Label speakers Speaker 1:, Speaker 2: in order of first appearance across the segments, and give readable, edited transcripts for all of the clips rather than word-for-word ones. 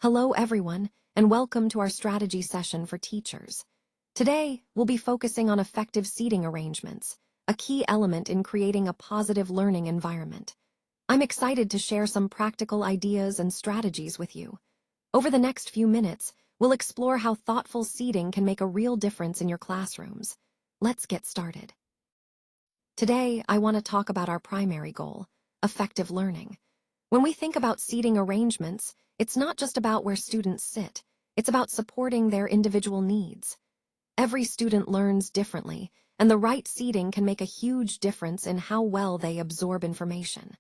Speaker 1: Hello everyone, and welcome to our strategy session for teachers. Today, we'll be focusing on effective seating arrangements, a key element in creating a positive learning environment. I'm excited to share some practical ideas and strategies with you. Over the next few minutes, we'll explore how thoughtful seating can make a real difference in your classrooms. Let's get started. Today, I want to talk about our primary goal, effective learning. When we think about seating arrangements, it's not just about where students sit, it's about supporting their individual needs. Every student learns differently, and the right seating can make a huge difference in how well they absorb information.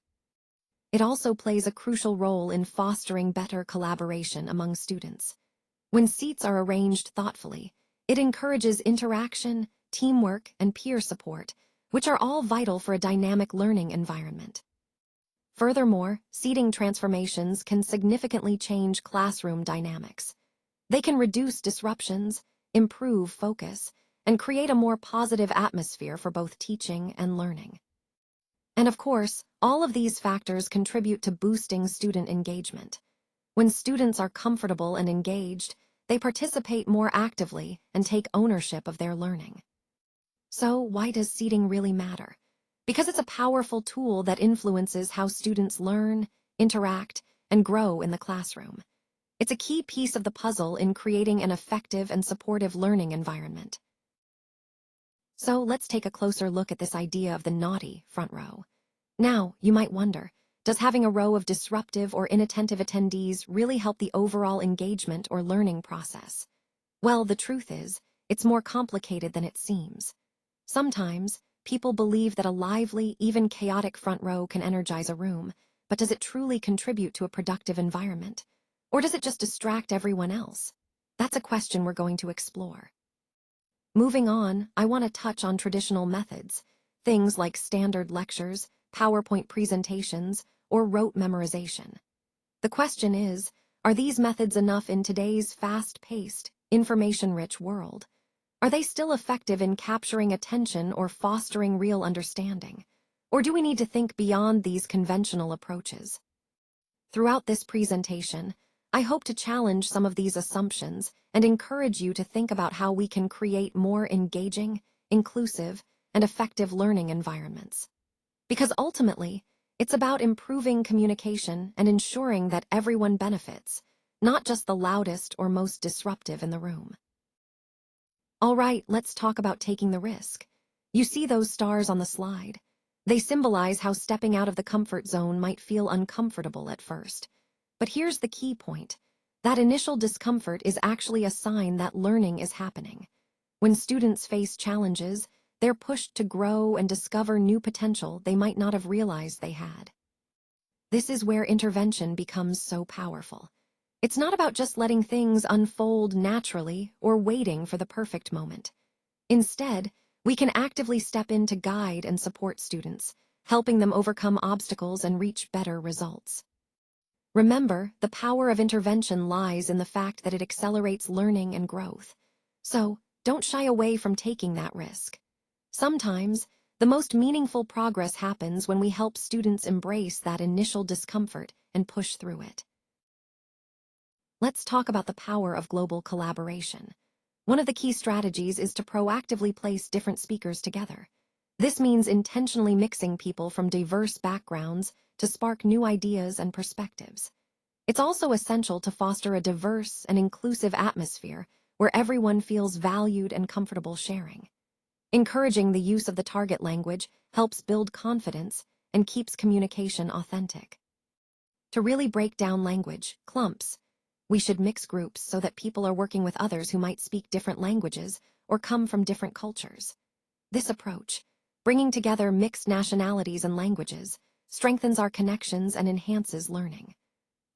Speaker 1: It also plays a crucial role in fostering better collaboration among students. When seats are arranged thoughtfully, it encourages interaction, teamwork, and peer support, which are all vital for a dynamic learning environment. Furthermore, seating transformations can significantly change classroom dynamics. They can reduce disruptions, improve focus, and create a more positive atmosphere for both teaching and learning. And of course, all of these factors contribute to boosting student engagement. When students are comfortable and engaged, they participate more actively and take ownership of their learning. So, why does seating really matter? Because it's a powerful tool that influences how students learn, interact, and grow in the classroom. It's a key piece of the puzzle in creating an effective and supportive learning environment. So let's take a closer look at this idea of the naughty front row. Now, you might wonder, does having a row of disruptive or inattentive attendees really help the overall engagement or learning process? Well, the truth is, it's more complicated than it seems. Sometimes, people believe that a lively, even chaotic front row can energize a room, but does it truly contribute to a productive environment? Or does it just distract everyone else? That's a question we're going to explore. Moving on, I want to touch on traditional methods, things like standard lectures, PowerPoint presentations, or rote memorization. The question is, are these methods enough in today's fast-paced, information-rich world? Are they still effective in capturing attention or fostering real understanding? Or do we need to think beyond these conventional approaches? Throughout this presentation, I hope to challenge some of these assumptions and encourage you to think about how we can create more engaging, inclusive, and effective learning environments. Because ultimately, it's about improving communication and ensuring that everyone benefits, not just the loudest or most disruptive in the room. All right, let's talk about taking the risk. You see those stars on the slide? They symbolize how stepping out of the comfort zone might feel uncomfortable at first. But here's the key point. That initial discomfort is actually a sign that learning is happening. When students face challenges, they're pushed to grow and discover new potential they might not have realized they had. This is where intervention becomes so powerful. It's not about just letting things unfold naturally or waiting for the perfect moment. Instead, we can actively step in to guide and support students, helping them overcome obstacles and reach better results. Remember, the power of intervention lies in the fact that it accelerates learning and growth. So, don't shy away from taking that risk. Sometimes, the most meaningful progress happens when we help students embrace that initial discomfort and push through it. Let's talk about the power of global collaboration. One of the key strategies is to proactively place different speakers together. This means intentionally mixing people from diverse backgrounds to spark new ideas and perspectives. It's also essential to foster a diverse and inclusive atmosphere where everyone feels valued and comfortable sharing. Encouraging the use of the target language helps build confidence and keeps communication authentic. To really break down language clumps, we should mix groups so that people are working with others who might speak different languages or come from different cultures. This approach, bringing together mixed nationalities and languages, strengthens our connections and enhances learning.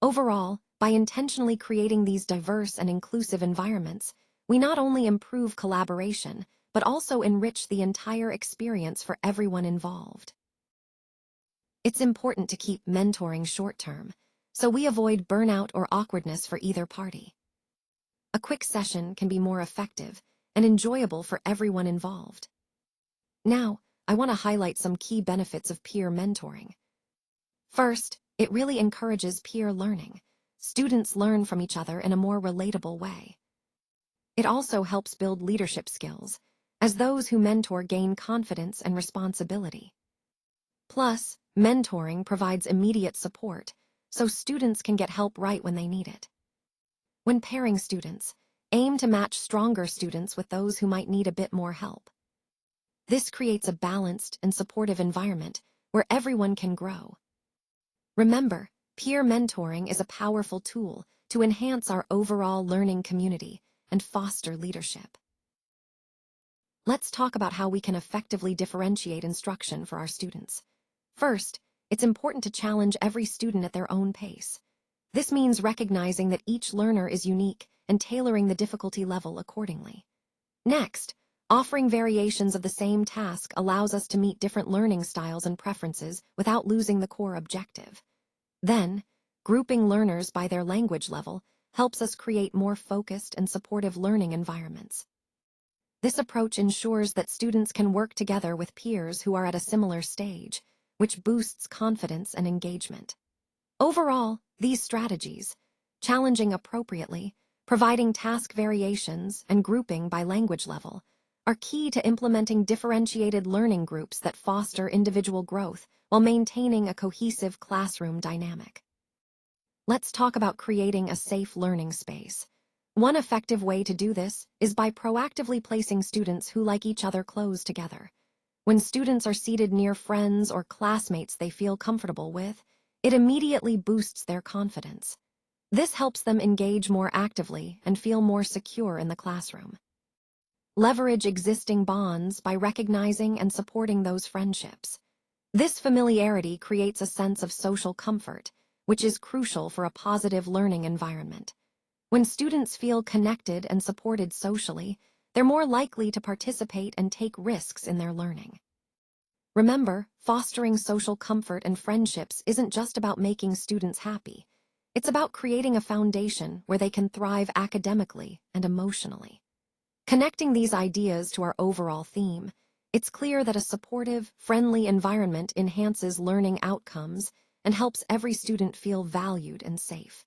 Speaker 1: Overall, by intentionally creating these diverse and inclusive environments, we not only improve collaboration, but also enrich the entire experience for everyone involved. It's important to keep mentoring short-term, so we avoid burnout or awkwardness for either party. A quick session can be more effective and enjoyable for everyone involved. Now, I want to highlight some key benefits of peer mentoring. First, it really encourages peer learning. students learn from each other in a more relatable way. It also helps build leadership skills, as those who mentor gain confidence and responsibility. Plus, mentoring provides immediate support, so students can get help right when they need it. When pairing students, aim to match stronger students with those who might need a bit more help. This creates a balanced and supportive environment where everyone can grow. Remember, peer mentoring is a powerful tool to enhance our overall learning community and foster leadership. Let's talk about how we can effectively differentiate instruction for our students. First, it's important to challenge every student at their own pace. This means recognizing that each learner is unique and tailoring the difficulty level accordingly. Next, offering variations of the same task allows us to meet different learning styles and preferences without losing the core objective. Then, grouping learners by their language level helps us create more focused and supportive learning environments. This approach ensures that students can work together with peers who are at a similar stage, which boosts confidence and engagement. Overall, these strategies, challenging appropriately, providing task variations, and grouping by language level, are key to implementing differentiated learning groups that foster individual growth while maintaining a cohesive classroom dynamic. Let's talk about creating a safe learning space. One effective way to do this is by proactively placing students who like each other close together. When students are seated near friends or classmates they feel comfortable with, it immediately boosts their confidence. This helps them engage more actively and feel more secure in the classroom. Leverage existing bonds by recognizing and supporting those friendships. This familiarity creates a sense of social comfort, which is crucial for a positive learning environment. When students feel connected and supported socially, they're more likely to participate and take risks in their learning. Remember, fostering social comfort and friendships isn't just about making students happy. It's about creating a foundation where they can thrive academically and emotionally. Connecting these ideas to our overall theme, it's clear that a supportive, friendly environment enhances learning outcomes and helps every student feel valued and safe.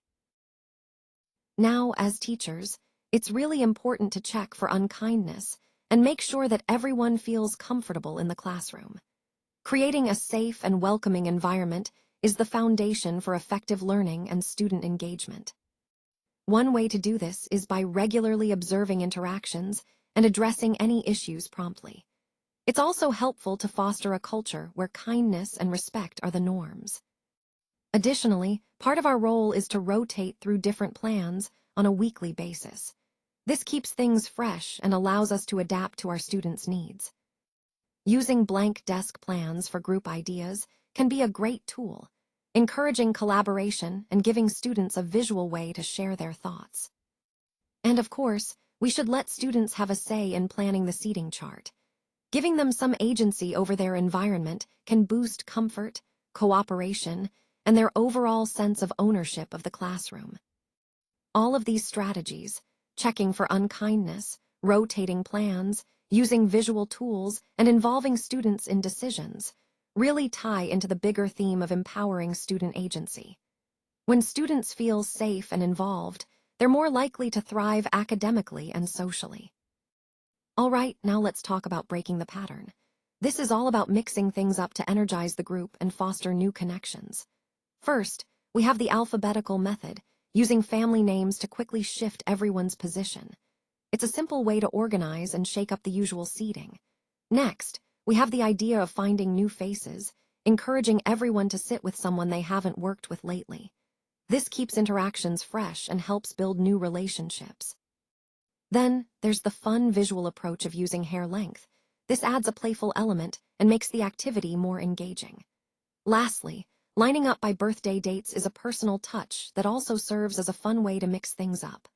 Speaker 1: Now, as teachers, it's really important to check for unkindness and make sure that everyone feels comfortable in the classroom. Creating a safe and welcoming environment is the foundation for effective learning and student engagement. One way to do this is by regularly observing interactions and addressing any issues promptly. It's also helpful to foster a culture where kindness and respect are the norms. Additionally, part of our role is to rotate through different plans on a weekly basis. This keeps things fresh and allows us to adapt to our students' needs. Using blank desk plans for group ideas can be a great tool, encouraging collaboration and giving students a visual way to share their thoughts. And of course, we should let students have a say in planning the seating chart. Giving them some agency over their environment can boost comfort, cooperation, and their overall sense of ownership of the classroom. All of these strategies, checking for unkindness, rotating plans, using visual tools, and involving students in decisions, really tie into the bigger theme of empowering student agency. When students feel safe and involved, they're more likely to thrive academically and socially. All right, now let's talk about breaking the pattern. This is all about mixing things up to energize the group and foster new connections. First, we have the alphabetical method, using family names to quickly shift everyone's position. It's a simple way to organize and shake up the usual seating. Next, we have the idea of finding new faces, encouraging everyone to sit with someone they haven't worked with lately. This keeps interactions fresh and helps build new relationships. Then, there's the fun visual approach of using hair length. This adds a playful element and makes the activity more engaging. Lastly, lining up by birthday dates is a personal touch that also serves as a fun way to mix things up.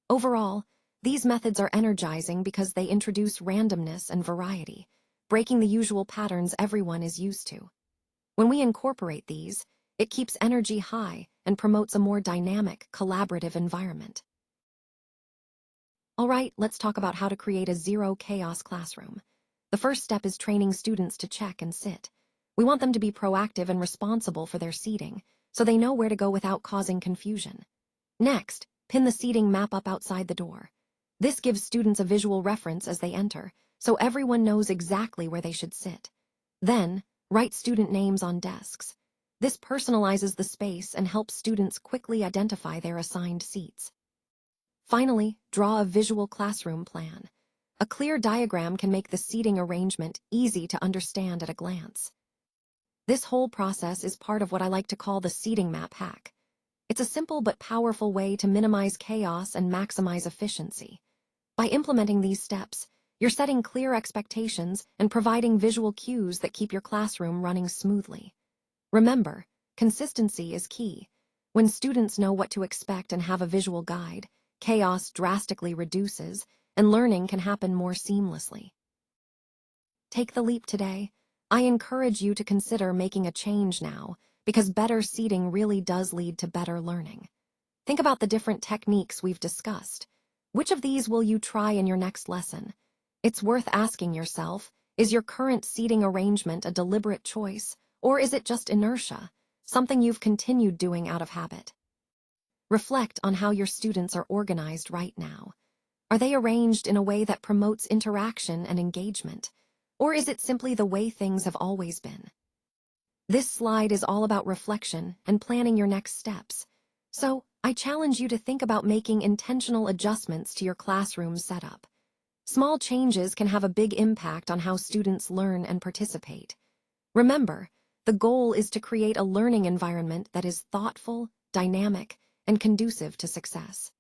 Speaker 1: Overall, these methods are energizing because they introduce randomness and variety, breaking the usual patterns everyone is used to. When we incorporate these, it keeps energy high and promotes a more dynamic, collaborative environment. All right, let's talk about how to create a zero-chaos classroom. The first step is training students to check and sit. We want them to be proactive and responsible for their seating, so they know where to go without causing confusion. Next, pin the seating map up outside the door. This gives students a visual reference as they enter, so everyone knows exactly where they should sit. Then, write student names on desks. This personalizes the space and helps students quickly identify their assigned seats. Finally, draw a visual classroom plan. A clear diagram can make the seating arrangement easy to understand at a glance. This whole process is part of what I like to call the seating map hack. It's a simple but powerful way to minimize chaos and maximize efficiency. By implementing these steps, you're setting clear expectations and providing visual cues that keep your classroom running smoothly. Remember, consistency is key. When students know what to expect and have a visual guide, chaos drastically reduces, and learning can happen more seamlessly. Take the leap today. I encourage you to consider making a change now, because better seating really does lead to better learning. Think about the different techniques we've discussed. Which of these will you try in your next lesson? It's worth asking yourself, is your current seating arrangement a deliberate choice, or is it just inertia, something you've continued doing out of habit? Reflect on how your students are organized right now. Are they arranged in a way that promotes interaction and engagement, or is it simply the way things have always been? This slide is all about reflection and planning your next steps. So, I challenge you to think about making intentional adjustments to your classroom setup. Small changes can have a big impact on how students learn and participate. Remember, the goal is to create a learning environment that is thoughtful, dynamic, and conducive to success.